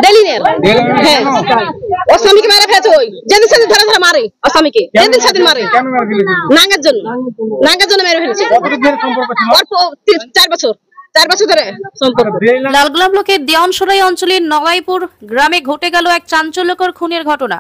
ডেলিনের হ্যাঁ ওর স্বামীকে মারা ফেলেছে ওই যেদিন সেদিন ধরে ধরে মারে ওর স্বামীকে যেদিন সেদিন মারে নাঙ্গের জন্য মেরে ফেলেছে ওর 4 বছর ধরে লালগোলা ব্লকের দেওয়ানসরাই অঞ্চলের নগাইপুর গ্রামে ঘটে গেল এক চাঞ্চল্যকর খুনের ঘটনা।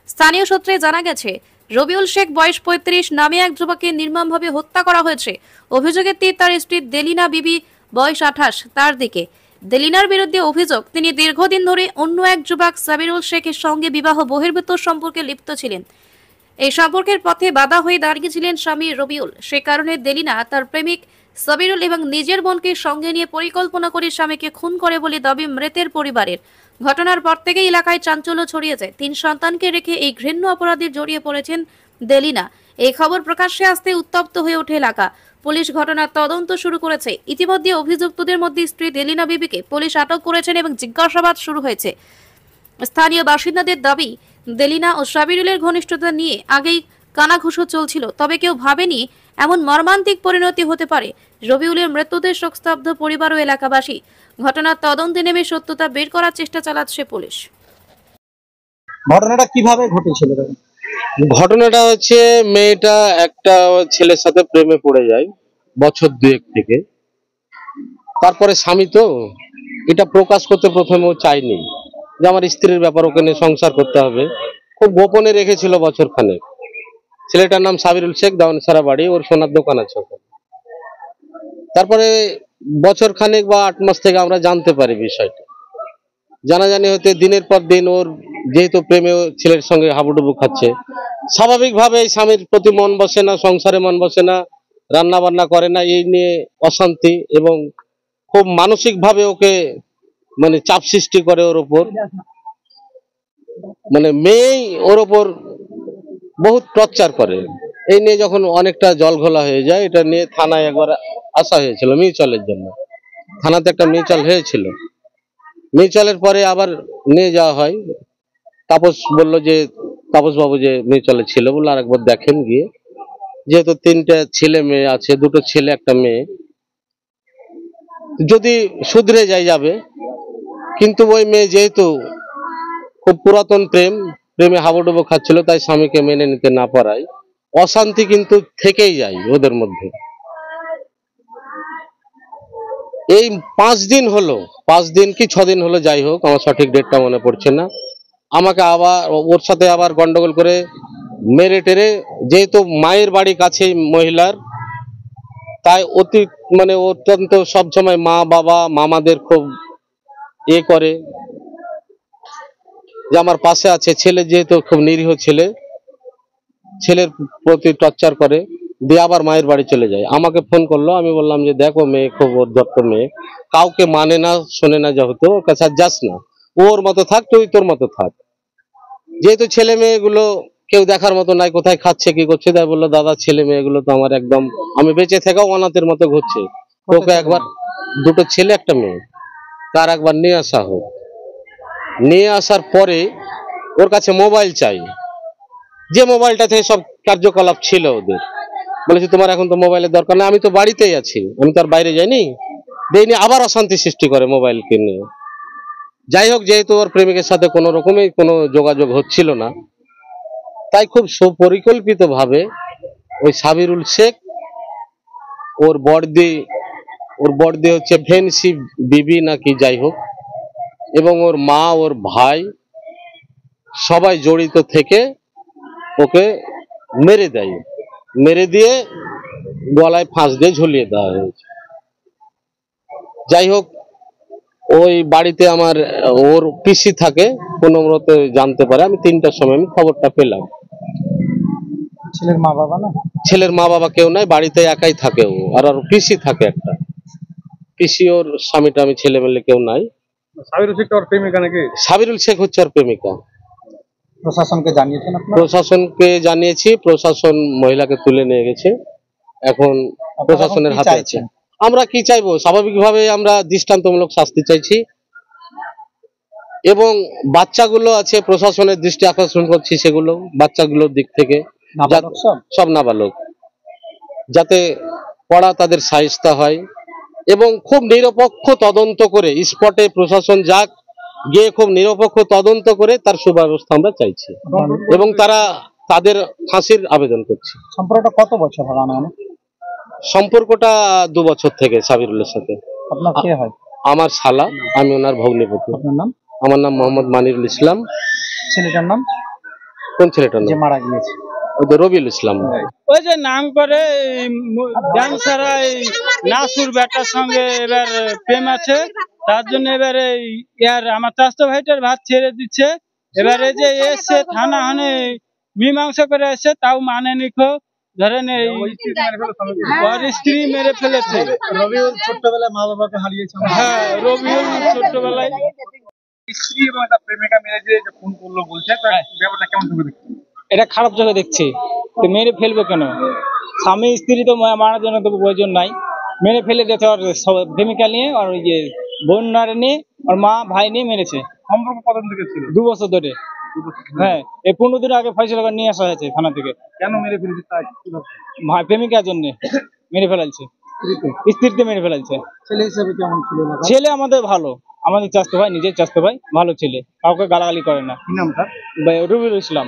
স্থানীয় সূত্রে জানা গেছে রবিউল শেখ বয়স 35 নামে এক যুবককে নির্মমভাবে হত্যা করা হয়েছে। অভিযোগের তীর তার স্ত্রী দেলিনা বিবি বয়স 28 তার দিকে। দেলিনার বিরুদ্ধে অভিযোগ তিনি দীর্ঘদিন ধরে অন্য এক যুবক সাবিরুল শেখের সঙ্গে বিবাহ বহির্ভূত সম্পর্কে লিপ্ত ছিলেন। এই সম্পর্কের পথে বাধা হয়ে দাঁড়িয়েছিলেন স্বামী রবিউল। সে কারণে দেলিনা তার প্রেমিক সাবিরুল এবং নিজের বোনকে সঙ্গে নিয়ে পরিকল্পনা করে স্বামীকে খুন করে বলে দাবি মৃতের পরিবারের। ঘটনার পর থেকে এলাকায় চাঞ্চল্য ছড়িয়ে যায়। 3 সন্তানকে রেখে এই ঘৃণ্য অপরাধে জড়িয়ে পড়েছেন দেলিনা। এই খবর প্রকাশ্যে আসতে উত্তপ্ত হয়ে ওঠে এলাকা। পুলিশ ঘটনার তদন্ত শুরু করেছে। ইতিমধ্যে অভিযুক্তদের মধ্যে স্ত্রী দেলিনা বিবিকে পুলিশ আটক করেছেন এবং জিজ্ঞাসাবাদ শুরু হয়েছে। স্থানীয় বাসিন্দাদের দাবি দেলিনা ও সাবিরুলের ঘনিষ্ঠতা নিয়ে আগেই কানাঘুষো চলছিল, তবে কেউ ভাবেনি এমন মর্মান্তিক পরিণতি হতে পারে। রবিউলের মৃত্যুতে শোকস্তব্ধ পরিবার ও এলাকাবাসী। ঘটনার তদন্তে নেমে সত্যতা বের করার চেষ্টা চালাচ্ছে পুলিশ। ঘটনাটা কিভাবে ঘটেছিল? ঘটনাটা হচ্ছে মেয়েটা একটা ছেলের সাথে প্রেমে পড়ে যায় বছর 2 থেকে। তারপরে স্বামী তো এটা প্রকাশ করতে প্রথমে ও চায়নি যে আমার স্ত্রীর ব্যাপার, ওকে নিয়ে সংসার করতে হবে, খুব গোপনে রেখেছিল বছর খানেক। ছেলেটার নাম সাবিরুল শেখ, দাওয়ানসারা বাড়ি, ওর সোনার দোকান আছে। তারপরে বছর খানেক বা 8 মাস থেকে আমরা জানতে পারি বিষয়টা। জানাজানি হতে দিনের পর দিন ওর যেহেতু প্রেমে ছেলের সঙ্গে হাবুডুবু খাচ্ছে, স্বাভাবিকভাবে স্বামীর প্রতি মন বসে না, সংসারে মন বসে না, রান্না বান্না করে না, এই নিয়ে অশান্তি এবং খুব মানসিক ভাবে ওকে মানে চাপ সৃষ্টি করে ওর উপর। মানে মেয়েই ওর উপর বহুত টর্চার করে। এই নিয়ে যখন অনেকটা জল ঘোলা হয়ে যায়, এটা নিয়ে থানায় একবার আসা হয়েছিল মিউচুয়ালের জন্য। থানাতে একটা মিউচুয়াল হয়েছিল, মিউচুয়ালের পরে আবার নিয়ে যাওয়া হয়। তাপস বললো যে, তাপস বাবু যে মিউচুয়ালে ছিল বললো আরেকবার দেখেন গিয়ে, যেহেতু 3টে ছেলে মেয়ে আছে, 2টো ছেলে 1টা মেয়ে, যদি শুধরে যাবে। কিন্তু ওই মেয়ে যেহেতু খুব পুরাতন প্রেমে হাবুডুবু খাচ্ছিল, তাই স্বামীকে মেনে নিতে না পারায় অশান্তি কিন্তু থেকেই যায় ওদের মধ্যে। এই 5 দিন হলো, 5 দিন কি 6 দিন হলো, যাই হোক আমার সঠিক ডেটটা মনে পড়ছে না, আমাকে আবার ওর সাথে আবার গন্ডগোল করে মেরে টেরে, যেহেতু মায়ের বাড়ি কাছেই মহিলার, তাই অত্যন্ত সবসময় মা বাবা মামাদের খুব করে যে আমার পাশে আছে। ছেলে যেহেতু খুব নিরীহ ছেলে, ছেলের প্রতি টর্চার করে, দিয়ে আবার মায়ের বাড়ি চলে যায়। আমাকে ফোন করলো, আমি বললাম যে দেখো মেয়ে খুব উদ্ধত্ত মেয়ে, কাউকে মানে না শোনে না, যেহেতু ওর কাছে যাস না, ওর মতো থাক, তুই তোর মতো থাক। যেহেতু ছেলে মেয়েগুলো কেউ দেখার মতো নাই, কোথায় খাচ্ছে কি করছে, তাই বললো দাদা ছেলে মেয়েগুলো তো আমার একদম, আমি বেঁচে থেকেও অনাথের মতো ঘুরছে, ওকে একবার, 2টো ছেলে 1টা মেয়ে, তার একবার নিয়ে আসা হোক। নিয়ে আসার পরে ওর কাছে মোবাইল চাই, যে মোবাইলটা থেকে সব কার্যকলাপ ছিল ওদের। বলেছি তোমার এখন তো মোবাইলের দরকার নেই, আমি তো বাড়িতেই আছি, আমি তো আর বাইরে যাইনি, দেইনি। আবার অশান্তি সৃষ্টি করে মোবাইলকে নিয়ে। যাই হোক, যেহেতু ওর প্রেমিকের সাথে কোনো রকমই কোনো যোগাযোগ হচ্ছিল না, তাই খুব সুপরিকল্পিত ভাবে ওই সাবিরুল শেখ, ওর বড়দি হচ্ছে ফেন্সি বিবি নাকি যাই হোক, এবং ওর মা, ওর ভাই, সবাই জড়িত থেকে ওকে মেরে দেয়। মেরে দিয়ে গলায় ফাঁস দিয়ে ঝুলিয়ে দেওয়া হয়েছে। যাই হোক, ওই বাড়িতে আমার ওর পিসি থাকে, কোনো মতে জানতে পারে। আমি 3টার সময় আমি খবরটা পেলাম। ছেলের মা বাবা না? ছেলের মা বাবা কেউ নাই, বাড়িতে একাই থাকে ও, আর ওর পিসি থাকে একটা পিসি, ওর স্বামীটা আমি ছেলে মেলে কেউ নাই। সাবিরুল শেখ ওর প্রেমিকা নাকি? সাবিরুল শেখ হচ্ছে ওর প্রেমিকা। প্রশাসনকে জানিয়েছেন আপনারা? প্রশাসনকে জানিয়েছি, প্রশাসন মহিলাকে তুলে নিয়ে গেছে, এখন প্রশাসনের হাতে আছে। আমরা কি চাইবো, স্বাভাবিকভাবে আমরা দৃষ্টান্তমূলক শাস্তি চাইছি, এবং বাচ্চাগুলো আছে প্রশাসনের দৃষ্টি আকর্ষণ করছি, সেগুলো বাচ্চাগুলোর দিক থেকে সব নাবালক, যাতে পড়া তাদের শায়েস্তা হয়, এবং খুব নিরপেক্ষ তদন্ত করে স্পটে প্রশাসন যাক, গিয়ে খুব নিরপেক্ষ তদন্ত করে তার সুব্যবস্থা আমরা চাইছি এবং তারা তাদের ফাঁসির আবেদন করছে। সম্পর্কটা কত বছর হলো না? সম্পর্কটা 2 বছর থেকে সাবিরুলের সাথে। আপনার কে হয়? আমার শালা, আমি ওনার ভগ্নিপতি। আপনার নাম? আমার নাম মোহাম্মদ মানিরুল ইসলাম। ছেলেটার নাম? কোন ছেলেটার যে নাম? মারা গিয়েছে ওই তো রবিউল ইসলাম। ওই যে নাম করে ডান্সারা নাসুর বেটার সঙ্গে এবার প্রেম আছে, তার জন্য এবারে ইয়ার আমার চাস্তো ভাইটার ভাত ছেড়ে দিচ্ছে। এবারে যে এসে থানা হানে মীমাংসা করে এসে তাও মানে নিখো, ধরেন এই ওর স্ত্রী মেরে ফেলেছে। রবিউল ছোট্টবেলায় মা বাবাকে হারিয়েছে। হ্যাঁ, রবিউল ছোট্টবেলায় স্ত্রী এবং একটা প্রেমিকা মেরে যে ফোন করলো বলছে, ব্যাপারটা কেমন চোখে দেখছেন? এটা খারাপ চোখে দেখছি। তো মেরে ফেলবো কেন? স্বামী স্ত্রী তো মারার জন্য তো প্রয়োজন নাই, মেরে ফেলে দিয়েছে। ওর প্রেমিকা নিয়ে আর ওই যে বোনার নিয়ে ওর মা ভাই নিয়ে মেরেছে। সম্পর্ক কতদিন থেকে ছিল? 2 বছর ধরে। হ্যাঁ, এই 15 দিন আগে ফয়সালা করে নিয়ে আসা হয়েছে থানা থেকে। কেন মেরে ফেলেছে তাই? ভাই প্রেমিকার জন্য মেরে ফেলালছে, স্ত্রীতে মেরে ফেলালছে। ছেলে হিসেবে কেমন ছিল? ছেলে আমাদের ভালো, আমাদের চাস্তো ভাই, নিজের চাস্তো ভাই, ভালো ছেলে, কাউকে গালাগালি করে না। কি নাম তার? রবিউল ইসলাম।